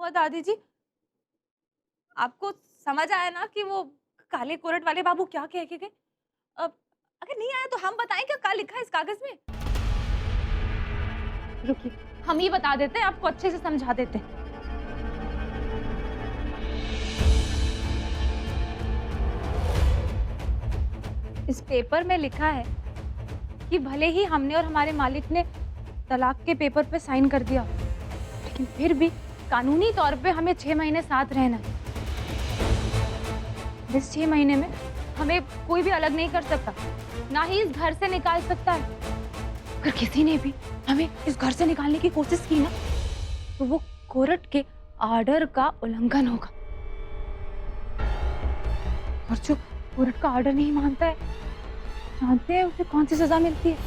हुआ दादी जी? आपको समझ आया ना कि वो काले कोरट वाले बाबू क्या कह के गए? अब अगर नहीं आया तो हम बताएं क्या लिखा है इस कागज में? रुकिए, हम ही बता देते हैं, आपको अच्छे से समझा देते हैं। इस पेपर में लिखा है कि भले ही हमने और हमारे मालिक ने तलाक के पेपर पे साइन कर दिया, लेकिन फिर भी कानूनी तौर पे हमें 6 महीने साथ रहना है। इस 6 महीने में हमें कोई भी अलग नहीं कर सकता, ना ही इस घर से निकाल सकता है। अगर किसी ने भी हमें इस घर से निकालने की कोशिश की ना, तो वो कोर्ट के आर्डर का उल्लंघन होगा। और जो कोर्ट का आर्डर नहीं मानता है, जानते हैं उसे कौन सी सजा मिलती है?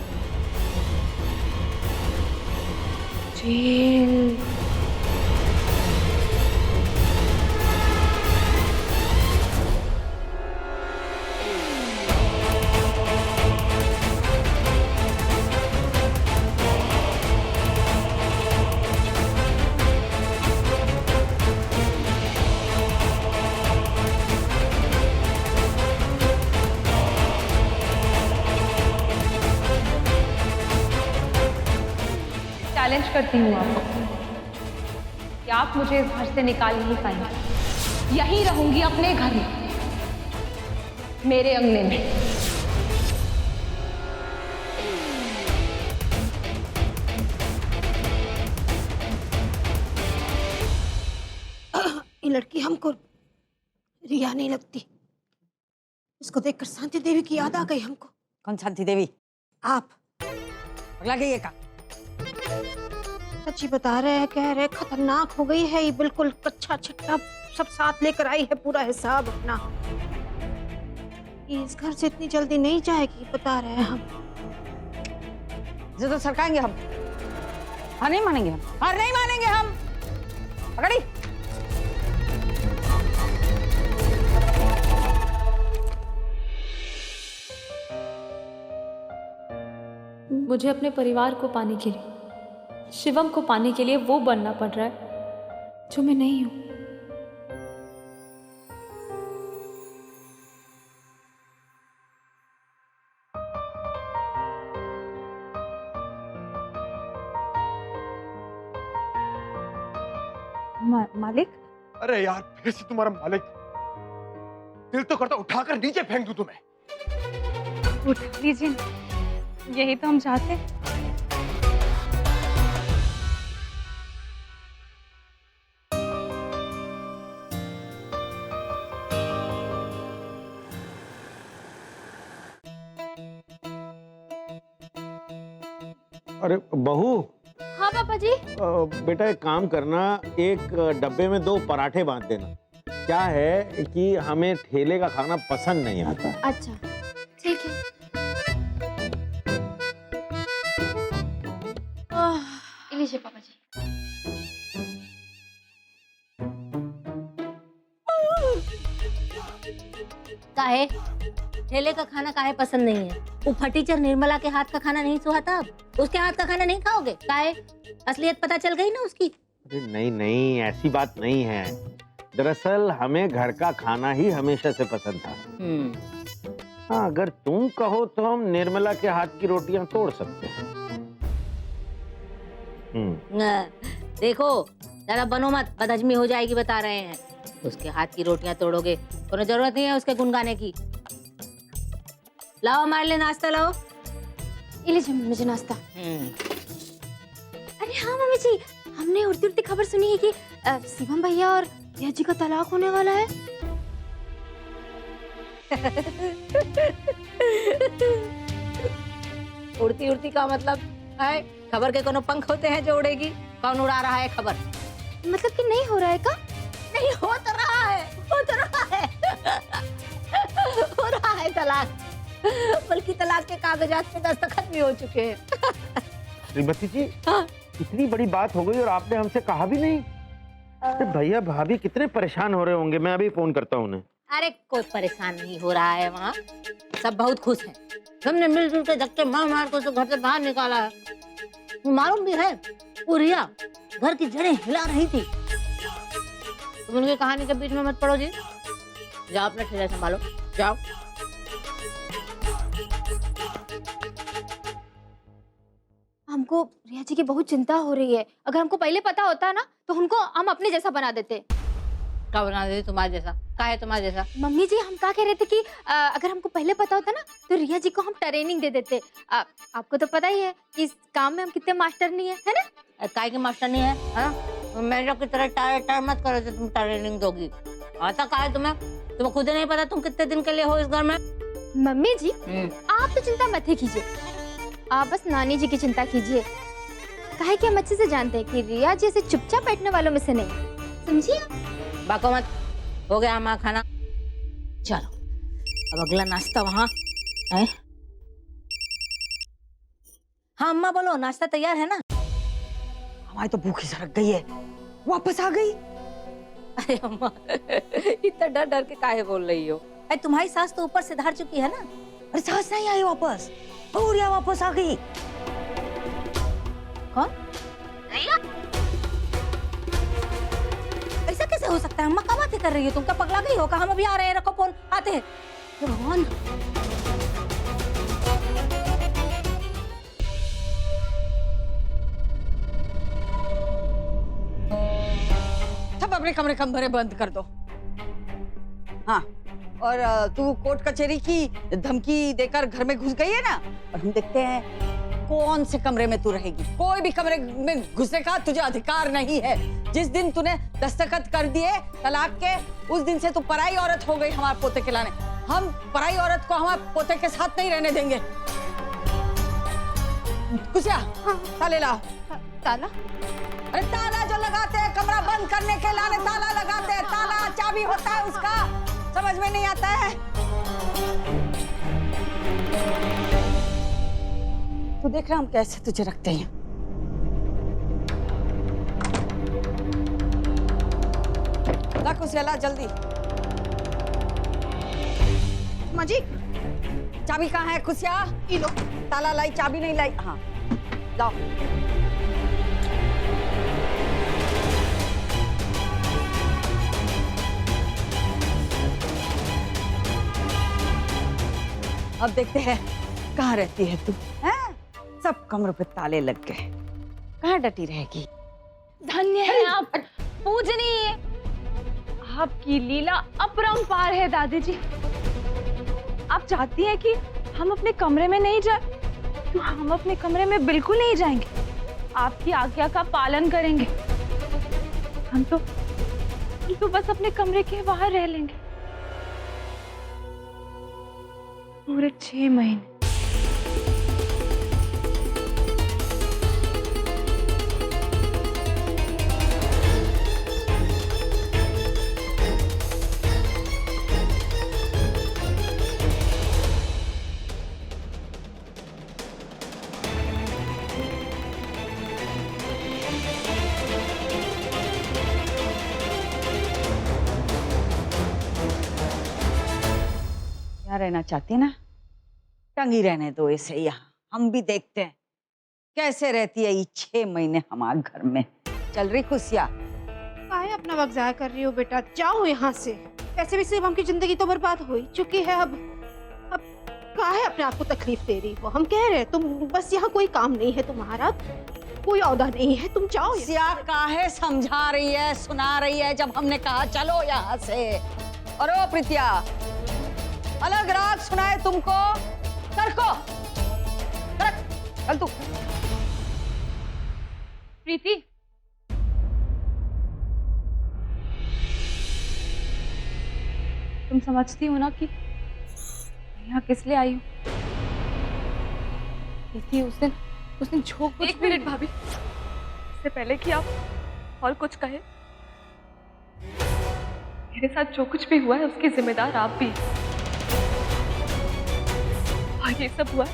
जेल। चैलेंज करती हूँ आपको कि आप मुझे इस घर से निकाल नहीं पाएंगे। यहीं रहूंगी अपने घर में, मेरे अंगने में। ये लड़की हमको रिया नहीं लगती। इसको देखकर शांति देवी की याद आ गई हमको। कौन शांति देवी? आप पगला गई है का? सच्ची बता रहे हैं, कह रहे खतरनाक हो गई है ये, बिल्कुल कच्चा छट्टा सब साथ लेकर आई है, पूरा हिसाब अपना। ये इस घर से इतनी जल्दी नहीं जाएगी, बता रहे हैं हम। जो तो सरकाएंगे हम। हार नहीं मानेंगे हम, हार नहीं मानेंगे हम। पकड़ी। मुझे अपने परिवार को पाने के लिए, शिवम को पाने के लिए वो बनना पड़ रहा है जो मैं नहीं हूं। मालिक? अरे यार, फिर से तुम्हारा मालिक। दिल तो करता उठाकर नीचे फेंक दूं तुम्हें। उठा लीजिए, यही तो हम चाहते हैं। अरे बहू। हाँ पापा जी। बेटा एक काम करना, एक डब्बे में 2 पराठे बांध देना। क्या है कि हमें ठेले का खाना पसंद नहीं आता। अच्छा ठीक है। लीजिए पापा जी। काहे ठेले का खाना काहे पसंद नहीं है? वो फटीचर निर्मला के हाथ का खाना नहीं सुहाता? अब उसके हाथ का खाना नहीं खाओगे? काहे? असलियत पता चल गई ना उसकी। अरे नहीं नहीं, ऐसी बात नहीं है। दरअसल हमें घर का खाना ही हमेशा से पसंद था। हाँ, अगर तुम कहो तो हम निर्मला के हाथ की रोटियां तोड़ सकते हैं। देखो ज्यादा बनो मत, बदहजमी हो जाएगी, बता रहे हैं। उसके हाथ की रोटियां तोड़ोगे, कोई जरूरत नहीं है उसके गुण गाने की। लाओ हमारे लिए नाश्ता लाओ। लीजिए मुझे नाश्ता। अरे हाँ मम्मी जी, हमने उड़ती उड़ती खबर सुनी है कि शिवम भैया और रिया जी का तलाक होने वाला है। उड़ती उड़ती का मतलब है खबर के कोनो पंख होते हैं जो उड़ेगी? कौन उड़ा रहा है खबर? मतलब कि नहीं हो रहा है का? नहीं हो तो रहा है, हो तो रहा है। हो रहा है तलाक, बल्कि तलाक के कागजात पे दस्तखत भी हो चुके हैं। श्रीमती जी, हाँ? इतनी बड़ी बात हो गई और आपने हमसे कहा भी नहीं। भैया भाभी कितने परेशान हो रहे होंगे, मैं अभी फोन करता हूँ उन्हें। अरे कोई परेशान नहीं हो रहा है, वहाँ सब बहुत खुश हैं। हमने मिलजुल के धक्के मार मार को घर से बाहर निकाला है। मालूम भी है, वो रिया घर की जड़ें हिला रही थी। तुम उनकी कहानी के बीच में मत पड़ो जी। जाओ अपना ठेला संभालो, जाओ। हमको रिया जी की बहुत चिंता हो रही है। अगर हमको पहले पता होता ना तो उनको हम अपने जैसा बना देते। क्या बना देती तुम्हारे जैसा? का है तुम्हारे जैसा? मम्मी जी हम क्या कह रहे थे कि अगर हमको पहले पता होता ना तो रिया जी को हम ट्रेनिंग दे देते। आपको तो पता ही है कि इस काम में हम कितने मास्टर नहीं है ना? काय की मास्टर नहीं है, है ना? मेरे की तरह टायर मत करो जो तुम ट्रेनिंग दोगी। आता का है तुम्हें? तुम्हें खुद नहीं पता तुम कितने दिन के लिए हो इस घर में? मम्मी जी आप तो चिंता मत ही कीजिए, आप बस नानी जी की चिंता कीजिए। काहे कि हम अच्छे से जानते हैं कि रिया जी ऐसे चुपचाप बैठने वालों में से नहीं, समझिए? बाको मत, हो गया हमारा खाना। चलो अब अगला नाश्ता वहाँ है। हाँ अम्मा बोलो, नाश्ता तैयार है ना? हमारी तो भूख ही सड़क गई है, वापस आ गई। अरे अम्मा इतना डर डर के काहे बोल रही हो? अरे तुम्हारी सास तो ऊपर से धार चुकी है ना। अरे सास नहीं आई वापस, बहुरिया वापस आ गई। कौन? रिया? ऐसा कैसे हो सकता है अम्मा? क्या बातें कर रही हो तुम? क्या पगला गई हो? हम अभी आ रहे हैं, रखो फोन, आते हैं। भगवान, सब अपने कमरे बंद कर दो। हाँ, और तू कोर्ट कचहरी की धमकी देकर घर में घुस गई है ना, और हम देखते हैं कौन से कमरे में तू रहेगी। कोई भी कमरे में घुसने का तुझे अधिकार नहीं है। जिस दिन तूने दस्तखत कर दिए तलाक के, उस दिन से तू पराई औरत हो गई हमारे पोते के लाने। हम पराई औरत को हमारे पोते के साथ नहीं रहने देंगे। कुसिया, ताले लाओ। ताला? अरे ताला जो लगाते हैं कमरा बंद करने के लाने, ताला लगाते हैं। ताला चाबी होता है उसका, समझ में नहीं आता है? तू देख रहा हम कैसे तुझे रखते हैं। ला कुसिया ला जल्दी। माँ जी चाबी कहाँ है कुसिया? ये लो। ताला लाई, चाबी नहीं लाई। हाँ लाओ। अब देखते हैं कहाँ रहती है तू, हैं? सब कमरों पे ताले लग गए, कहाँ डटी रहेगी? धन्य है आप पूजनीय, आपकी लीला अपरंपार है दादी जी। आप चाहती हैं कि हम अपने कमरे में नहीं जाए तो हम अपने कमरे में बिल्कुल नहीं जाएंगे, आपकी आज्ञा का पालन करेंगे। हम तो बस अपने कमरे के बाहर रह लेंगे पूरे 6 महीने। यहाँ रहना चाहती ना, टंगी रहने दो इसे यहाँ, हम भी देखते हैं कैसे रहती है ये 6 महीने हमारे घर में। चल रही खुशिया? काहे अपना वक्त जाया कर रही हो बेटा? जाओ यहाँ से। ऐसे भी सिर्फ हमकी जिंदगी तो बर्बाद हो ही चुकी है। अब काहे अपने आप को तकलीफ दे रही हो? हम कह रहे हैं तुम बस, यहाँ कोई काम नहीं है तुम्हारा, कोई औदा नहीं है, तुम जाओ। खुशिया काहे समझा रही है, सुना रही है, जब हमने कहा चलो यहाँ से। और ओ प्रीतिया, अलग राग सुनाए तुमको? करको चल तू। प्रीति, तुम समझती हो ना कि यहाँ किस लिए आई हूँ? प्रीति, उस दिन जो कुछ... एक मिनट भाभी, इससे पहले कि आप और कुछ कहे, मेरे साथ जो कुछ भी हुआ है उसकी जिम्मेदार आप भी। और ये सब हुआ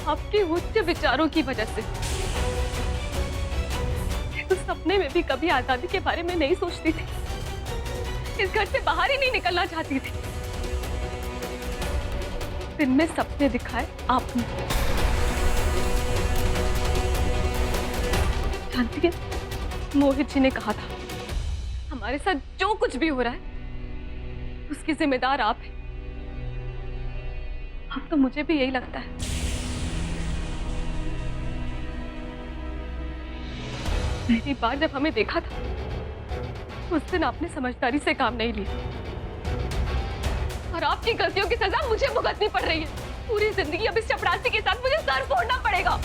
आपके उच्च विचारों की वजह से। मैं तो सपने में भी कभी आजादी के बारे में नहीं सोचती थी, इस घर से बाहर ही नहीं निकलना चाहती थी। दिन में सपने दिखाए आपने। जानती है, मोहित जी ने कहा था हमारे साथ जो कुछ भी हो रहा है उसकी जिम्मेदार आप हैं। अब तो मुझे भी यही लगता है। पहली बार जब हमें देखा था उस दिन आपने समझदारी से काम नहीं लिया और आपकी गलतियों की सजा मुझे भुगतनी पड़ रही है। पूरी जिंदगी अब इस चपरासी के साथ मुझे सर फोड़ना पड़ेगा।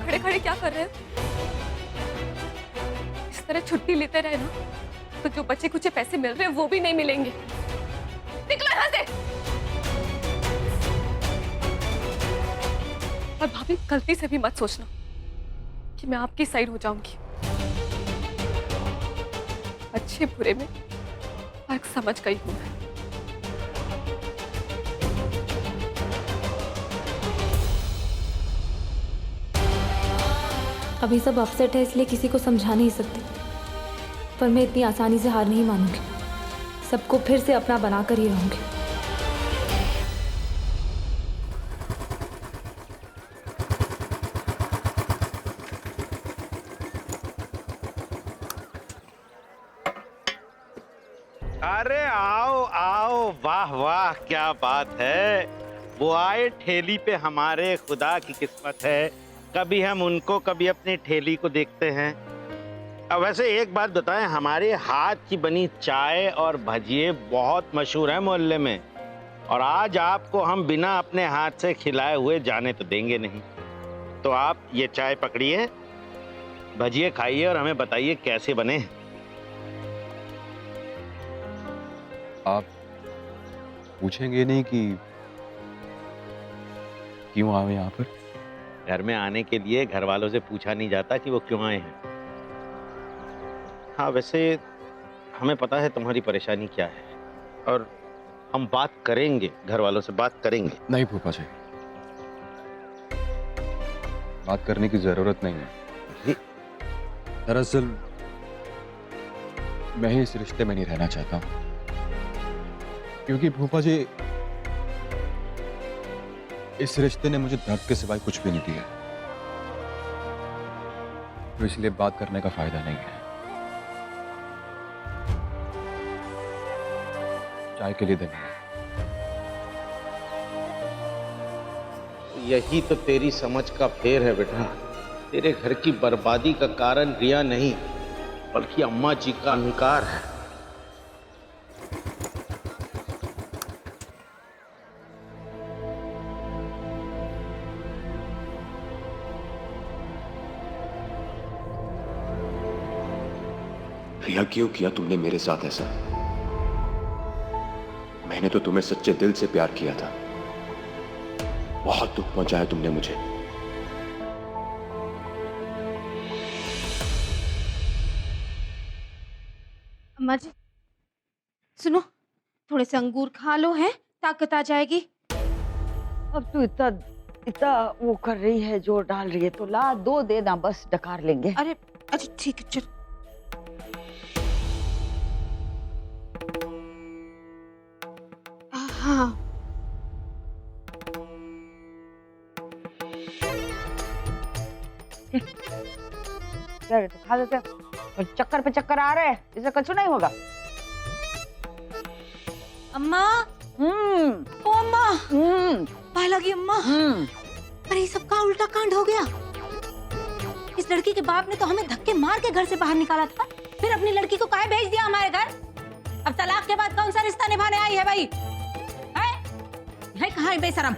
खड़े खड़े क्या कर रहे हो? इस तरह छुट्टी लेते रहे ना तो जो बचे कुछ पैसे मिल रहे हैं वो भी नहीं मिलेंगे। निकलो यहाँ से। और भाभी गलती से भी मत सोचना कि मैं आपकी साइड हो जाऊंगी। अच्छे बुरे में फर्क समझ गई हूं मैं। अभी सब अपसेट है इसलिए किसी को समझा नहीं सकती, पर मैं इतनी आसानी से हार नहीं मानूंगी। सबको फिर से अपना बनाकर ही रहूंगी। अरे आओ आओ, वाह वाह क्या बात है। वो आए ठेली पे, हमारे खुदा की किस्मत है। कभी हम उनको कभी अपनी ठेली को देखते हैं। अब वैसे एक बात बताएं, हमारे हाथ की बनी चाय और भजिए बहुत मशहूर है मोहल्ले में, और आज आपको हम बिना अपने हाथ से खिलाए हुए जाने तो देंगे नहीं। तो आप ये चाय पकड़िए, भजिए खाइए और हमें बताइए कैसे बने। आप पूछेंगे नहीं कि क्यों आए यहाँ पर? घर में आने के लिए घर वालों से पूछा नहीं जाता कि वो क्यों आए हैं। हाँ वैसे हमें पता है तुम्हारी परेशानी क्या है, और हम बात करेंगे, घर वालों से बात करेंगे। नहीं फूफा जी, बात करने की जरूरत नहीं है। दरअसल मैं ही इस रिश्ते में नहीं रहना चाहता हूँ, क्योंकि फूफा जी इस रिश्ते ने मुझे दर्द के सिवाय कुछ भी नहीं दिया, तो इसलिए बात करने का फायदा नहीं है। चाय के लिए धन्यवाद। यही तो तेरी समझ का फेर है बेटा। तेरे घर की बर्बादी का कारण रिया नहीं बल्कि अम्मा जी का अहंकार है। रिया, क्यों किया तुमने मेरे साथ ऐसा? मैंने तो तुम्हें सच्चे दिल से प्यार किया था। बहुत दुख पहुंचाया तुमने मुझे। अम्मा जी सुनो, थोड़े से अंगूर खा लो, हैं ताकत आ जाएगी। अब तू इतना इतना वो कर रही है, जोर डाल रही है, तो ला दो दे ना, बस डकार लेंगे। अरे अच्छा ठीक है, चलो। हाँ क्या तो खा लेते, चक्कर पे चक्कर आ रहे हैं, इससे कुछ नहीं होगा। अम्मा, ओ अम्मा, पाए लगी अम्मा। अरे ये सबका उल्टा कांड हो गया। इस लड़की के बाप ने तो हमें धक्के मार के घर से बाहर निकाला था, फिर अपनी लड़की को काहे भेज दिया हमारे घर। अब तलाक के बाद कौन सा रिश्ता निभाने आई है भाई? है कहाँ है बेशरम?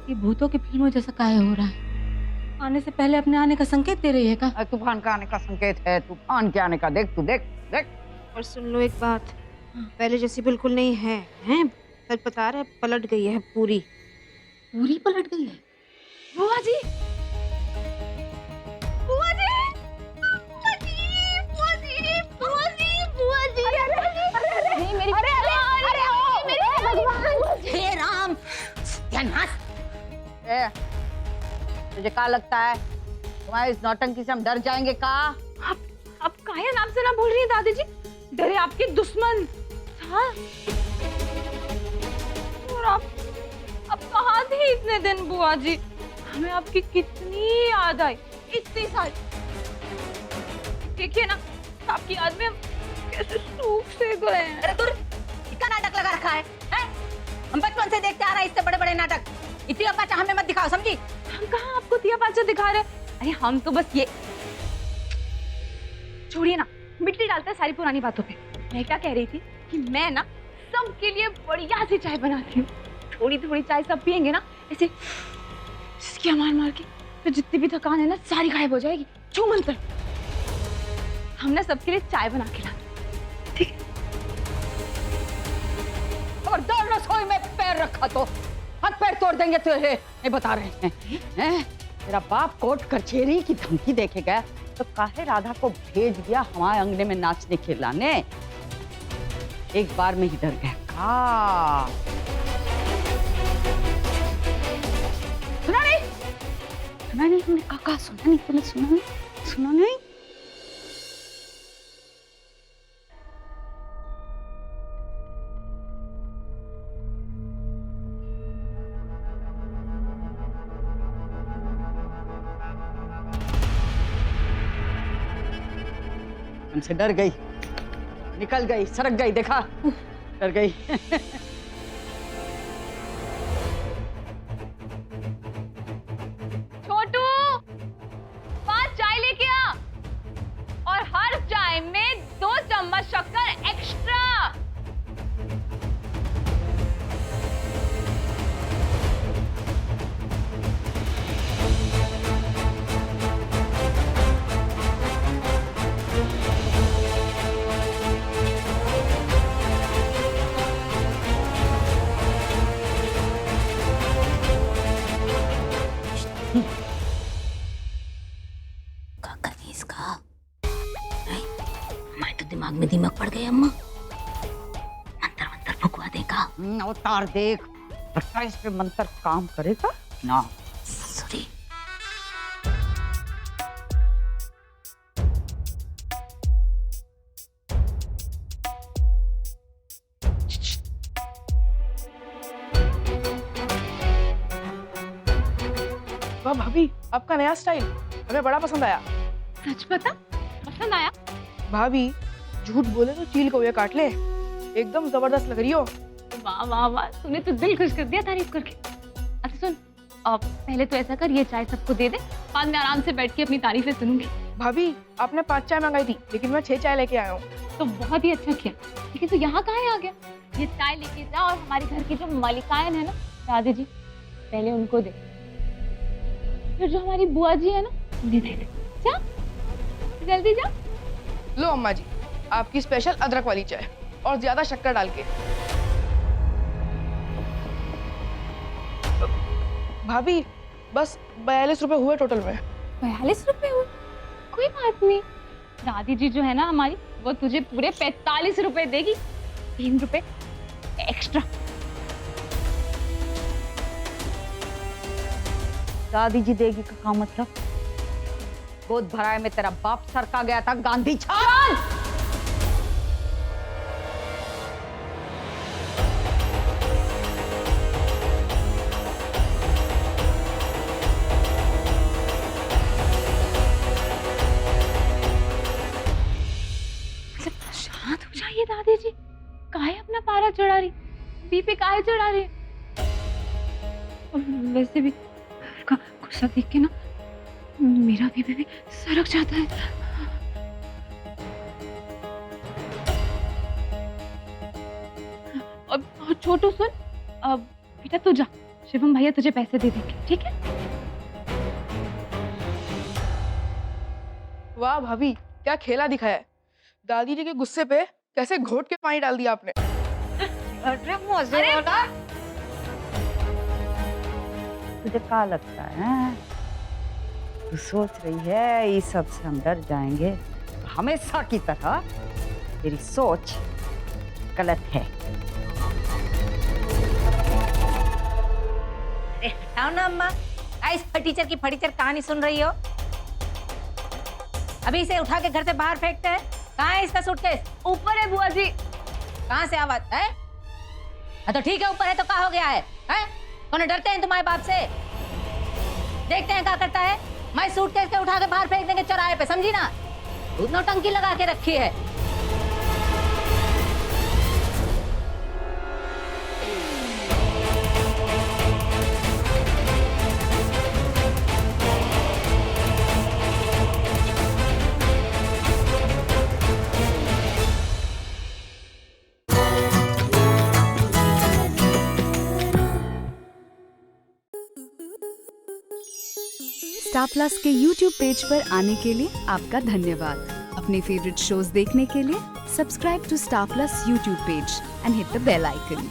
ये भूतों की फिल्मों जैसा काहे हो रहा है? आने से पहले अपने आने का संकेत दे रही है का? तूफान का आने का संकेत है, तूफान के आने का। देख तू, देख देख। और सुन लो एक बात, पहले जैसी बिल्कुल नहीं है, हैं? सच बता रहे, पलट गई है पूरी पूरी पलट गई है। बुआ जी, बुआ जी, बुआ जी, बुआ जी, बुआ जी, बुआ जी, अरे मेरी, अरे भगवान, हे राम, क्या नाच। तुझे क्या लगता है तुम्हारे इस नौटंकी से हम डर जाएंगे का? आप काहे नाम से ना बोल रही हैं दादी जी? डरे आपके दुश्मन। हाँ? और आप कहाँ थे इतने दिन बुआ जी? हमें आपकी कितनी याद आई, इतनी सारी। देखिए ना, आपकी याद में हम कैसे सूख से गए हैं। अरे तू इतना नाटक लगा रखा है? हम बचपन से देखते आ रहे हैं इससे बड़े बड़े नाटक। इतनी अपाचा हमें मत दिखाओ, समझी? हम कहाँ आपको दिया पाचा दिखा रहे हैं? अरे हम तो बस ये, छोड़िए ना, मिट्टी डालते हैं सारी पुरानी बातों पे। मैं क्या कह रही थी कि मैं ना सबके लिए बढ़िया सी चाय बनाती हूँ। थोड़ी थोड़ी चाय सब पियेंगे ना, ऐसे सिसकियां मार मार के, तो जितनी भी थकान है ना सारी गायब हो जाएगी। छू मंतर। हमने सबके लिए चाय बना के ला, ठीक है? और डर रसोई में पैर रखा तो हाथ पैर तोड़ देंगे तुझे, ये बता रहे हैं। तेरा बाप कोर्ट कचहरी की धमकी देके गया तो काहे राधा को भेज दिया हमारे अंगने में नाचने खिलाने? एक बार में ही डर गया का? सुना नहीं? सुना नहीं? तुमने काका सुना नहीं? तुमने सुना नहीं? सुना नहीं? हमसे डर गई, निकल गई, सरक गई, देखा? डर गई। छोटू, 5 चाय लेके आ, और हर चाय में 2 चम्मच शक्कर एक्स्ट्रा। दिमाग में दीमक पड़ गई अम्मा। मंत्र मंत्र फुकवा देगा। अवतार देख, लगता है इस पे मंत्र काम करेगा ना? सॉरी। वाह भाभी, आपका नया स्टाइल हमें बड़ा पसंद आया। सच बता, पसंद आया? भाभी झूठ बोले तो चील को ये काट ले, एकदम जबरदस्त लग रही हो। वाह वाह वाह, तूने तो दिल खुश कर दिया तारीफ करके। अच्छा सुन, पहले तो ऐसा कर, ये चाय सबको दे दे, बाद में आराम से बैठ के अपनी तारीफें सुनूंगी। भाभी आपने 5 चाय मंगाई थी, लेकिन मैं 6 चाय लेके आया हूँ। तो बहुत ही अच्छा किया, लेकिन तू यहाँ कहाँ आ गया? ये चाय लेके जा और हमारे घर की जो मालिकाएं है ना दादी जी, पहले उनको दे, फिर जो हमारी बुआ जी है ना उन्हें दे दे। जा जल्दी जा। लो अम्मा जी, आपकी स्पेशल अदरक वाली चाय और ज्यादा शक्कर डाल के। भाभी बस 42 रुपए हुए टोटल में। 42 रुपए हुए? कोई बात नहीं, दादी जी जो है ना हमारी, वो तुझे पूरे 45 रुपए देगी, 3 रुपए एक्स्ट्रा। दादी जी देगी का मतलब? गोद भराए में तेरा बाप सरका गया था गांधी छान। शांत हो जाइए दादी जी, काहे अपना पारा चढ़ा रही, बीपी काहे चढ़ा रही? वैसे भी का गुस्सा देख के ना मेरा बीपी भी सरक जाता है। अब छोटू सुन, अब बेटा तू जा, शिवम भैया तुझे पैसे दे देंगे, ठीक है? वाह भाभी, क्या खेला दिखाया है। दादी जी के गुस्से पे कैसे घोट के पानी डाल दिया आपने। अरे मजे वाला। तुझे क्या लगता है? तू सोच रही है ये सब से हम डर जाएंगे? हमेशा की तरह तेरी सोच गलत है। अरे हटाओ ना अम्मा, इस फटीचर की फटीचर कहानी सुन रही हो? अभी इसे उठा के घर से बाहर फेंकते हैं। कहाँ है इसका सूटकेस? ऊपर है बुआ जी। कहाँ से आवाज है? हाँ तो ठीक है, ऊपर है तो क्या हो गया है? कौन डरते हैं तुम्हारे बाप से? देखते हैं क्या करता है। मैं सूटकेस के उठा के बाहर फेंक देंगे चौराहे पे, समझी ना? नौटंकी लगा के रखी है। स्टार प्लस के YouTube पेज पर आने के लिए आपका धन्यवाद। अपने फेवरेट शोज देखने के लिए subscribe to Star Plus YouTube page and hit the bell icon.